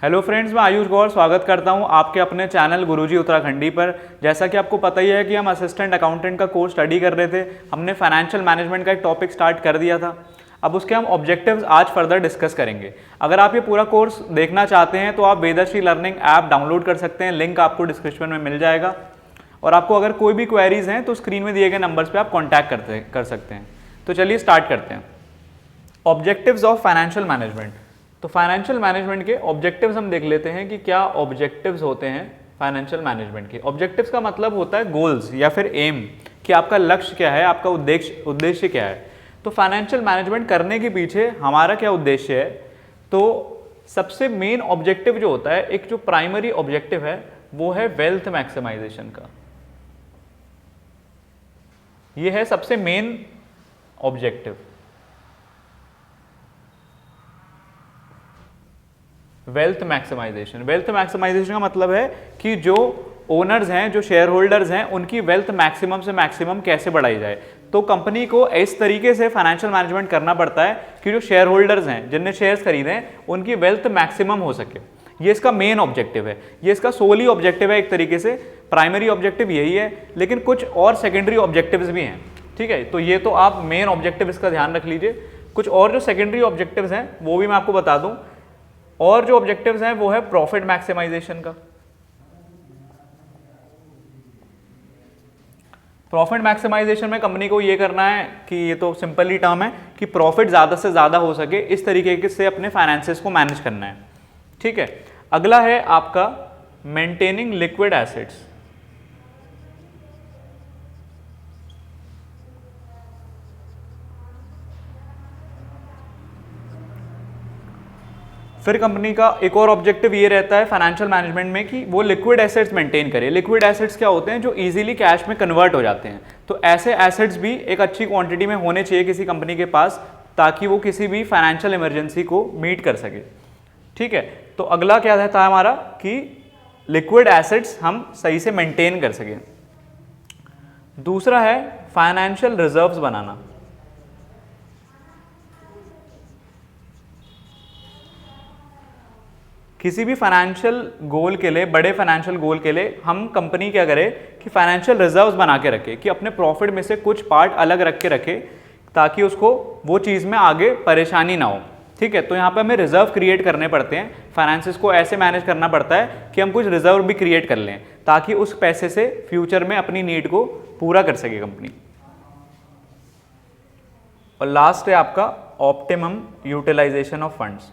Hello friends, मैं आयुष गौर स्वागत करता हूं आपके अपने चैनल गुरुजी उत्तराखंडी पर। जैसा कि आपको पता ही है कि हम असिस्टेंट अकाउंटेंट का कोर्स स्टडी कर रहे थे। हमने फाइनेंशियल मैनेजमेंट का एक टॉपिक स्टार्ट कर दिया था। अब उसके हम ऑब्जेक्टिव्स आज फर्दर डिस्कस करेंगे। अगर आप ये पूरा कोर्स देखना चाहते हैं तो आप वेदाश्री लर्निंग ऐप डाउनलोड कर सकते हैं। लिंक आपको डिस्क्रिप्शन में मिल जाएगा। और आपको अगर कोई भी क्वेरीज हैं तो स्क्रीन में दिए गए नंबर्स पर आप कॉन्टैक्ट कर सकते हैं। तो चलिए स्टार्ट करते हैं। Objectives of financial management. तो फाइनेंशियल मैनेजमेंट के ऑब्जेक्टिव्स हम देख लेते हैं कि क्या ऑब्जेक्टिव्स होते हैं फाइनेंशियल मैनेजमेंट के। ऑब्जेक्टिव्स का मतलब होता है गोल्स या फिर एम, कि आपका लक्ष्य क्या है, आपका उद्देश्य क्या है। तो फाइनेंशियल मैनेजमेंट करने के पीछे हमारा क्या उद्देश्य है। तो सबसे मेन ऑब्जेक्टिव जो होता है, एक जो प्राइमरी ऑब्जेक्टिव है वो है वेल्थ मैक्सिमाइजेशन का। ये है सबसे main objective. Wealth maximisation. Wealth maximisation का मतलब है कि जो ओनर्स हैं, जो शेयर होल्डर्स हैं, उनकी वेल्थ मैक्सिमम से मैक्सिमम कैसे बढ़ाई जाए। तो कंपनी को इस तरीके से फाइनेंशियल मैनेजमेंट करना पड़ता है कि जो शेयर होल्डर्स हैं, जिनने शेयर्स खरीदे हैं, उनकी वेल्थ मैक्सिमम हो सके। ये इसका मेन ऑब्जेक्टिव है, ये इसका सोली ऑब्जेक्टिव है। एक तरीके से प्राइमरी ऑब्जेक्टिव यही है, लेकिन कुछ और सेकेंडरी ऑब्जेक्टिव्स भी हैं। ठीक है, तो ये तो आप मेन ऑब्जेक्टिव इसका ध्यान रख लीजिए। कुछ और जो सेकेंडरी ऑब्जेक्टिव्स हैं वो भी मैं आपको बता दूं। और जो ऑब्जेक्टिव्स हैं वो है प्रॉफिट मैक्सिमाइजेशन का। प्रॉफिट मैक्सिमाइजेशन में कंपनी को ये करना है कि ये तो सिंपल ही टर्म है कि प्रॉफिट ज्यादा से ज्यादा हो सके, इस तरीके से अपने फाइनेंसेस को मैनेज करना है। ठीक है, अगला है आपका मेंटेनिंग लिक्विड एसेट्स। फिर कंपनी का एक और ऑब्जेक्टिव ये रहता है फाइनेंशियल मैनेजमेंट में कि वो लिक्विड एसेट्स मेंटेन करे। लिक्विड एसेट्स क्या होते हैं? जो इजीली कैश में कन्वर्ट हो जाते हैं। तो ऐसे एसेट्स भी एक अच्छी क्वांटिटी में होने चाहिए किसी कंपनी के पास, ताकि वो किसी भी फाइनेंशियल इमरजेंसी को मीट कर सके। ठीक है, तो अगला क्या रहता है हमारा कि लिक्विड एसेट्स हम सही से मेंटेन कर सकें। दूसरा है फाइनेंशियल रिजर्व्स बनाना। किसी भी फाइनेंशियल गोल के लिए, बड़े फाइनेंशियल गोल के लिए हम कंपनी क्या करे कि फाइनेंशियल रिजर्व्स बना के रखे, कि अपने प्रॉफिट में से कुछ पार्ट अलग रख के रखे, ताकि उसको वो चीज़ में आगे परेशानी ना हो। ठीक है, तो यहाँ पे हमें रिजर्व क्रिएट करने पड़ते हैं। फाइनेंसेस को ऐसे मैनेज करना पड़ता है कि हम कुछ रिजर्व भी क्रिएट कर लें, ताकि उस पैसे से फ्यूचर में अपनी नीड को पूरा कर सके कंपनी। और लास्ट है आपका optimum utilisation of funds.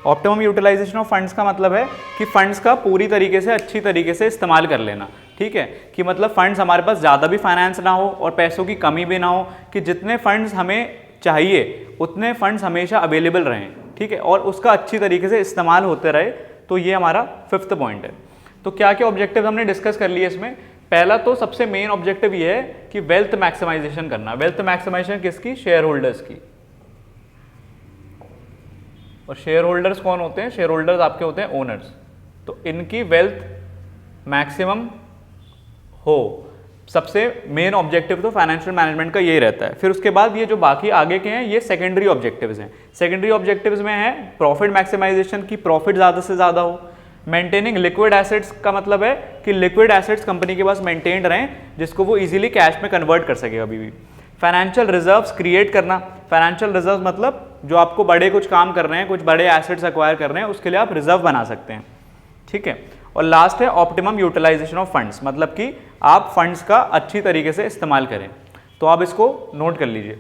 Optimum utilisation of funds का मतलब है कि फंड्स का पूरी तरीके से, अच्छी तरीके से इस्तेमाल कर लेना। ठीक है, कि मतलब फंड्स हमारे पास ज़्यादा भी फाइनेंस ना हो और पैसों की कमी भी ना हो, कि जितने फंड्स हमें चाहिए उतने फंड्स हमेशा अवेलेबल रहें। ठीक है, और उसका अच्छी तरीके से इस्तेमाल होते रहे। तो ये हमारा 5th पॉइंट है। तो क्या क्या ऑब्जेक्टिव हमने डिस्कस कर लिए इसमें। पहला तो सबसे मेन ऑब्जेक्टिव ये है कि वेल्थ मैक्सिमाइजेशन करना। वेल्थ मैक्सिमाइजेशन किसकी? शेयर होल्डर्स की। और शेयर होल्डर्स कौन होते हैं? शेयर होल्डर्स आपके होते हैं ओनर्स। तो इनकी वेल्थ मैक्सिमम हो, सबसे मेन ऑब्जेक्टिव तो फाइनेंशियल मैनेजमेंट का यही रहता है। फिर उसके बाद ये जो बाकी आगे के हैं ये सेकेंडरी ऑब्जेक्टिव्स हैं। सेकेंडरी ऑब्जेक्टिव्स में है प्रॉफिट मैक्सिमाइजेशन, की प्रॉफिट ज़्यादा से ज़्यादा हो। मेंटेनिंग लिक्विड एसेट्स का मतलब है कि लिक्विड एसेट्स कंपनी के पास मेंटेन्ड रहें, जिसको वो इजीली कैश में कन्वर्ट कर सके कभी भी। फाइनेंशियल रिजर्व्स क्रिएट करना। फाइनेंशियल रिजर्व मतलब जो आपको बड़े कुछ काम कर रहे हैं, कुछ बड़े एसेट्स एक्वायर कर रहे हैं, उसके लिए आप रिजर्व बना सकते हैं। ठीक है, और लास्ट है ऑप्टिमम यूटिलाइजेशन ऑफ फंड्स, मतलब कि आप फंड्स का अच्छी तरीके से इस्तेमाल करें। तो आप इसको नोट कर लीजिए।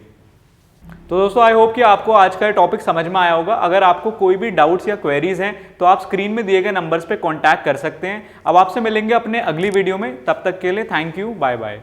तो दोस्तों, आई होप कि आपको आज का टॉपिक समझ में आया होगा। अगर आपको कोई भी डाउट्स या क्वेरीज हैं तो आप स्क्रीन में दिए गए नंबर्स पे कांटेक्ट कर सकते हैं। अब आपसे मिलेंगे अपने अगली वीडियो में। तब तक के लिए थैंक यू, बाय बाय।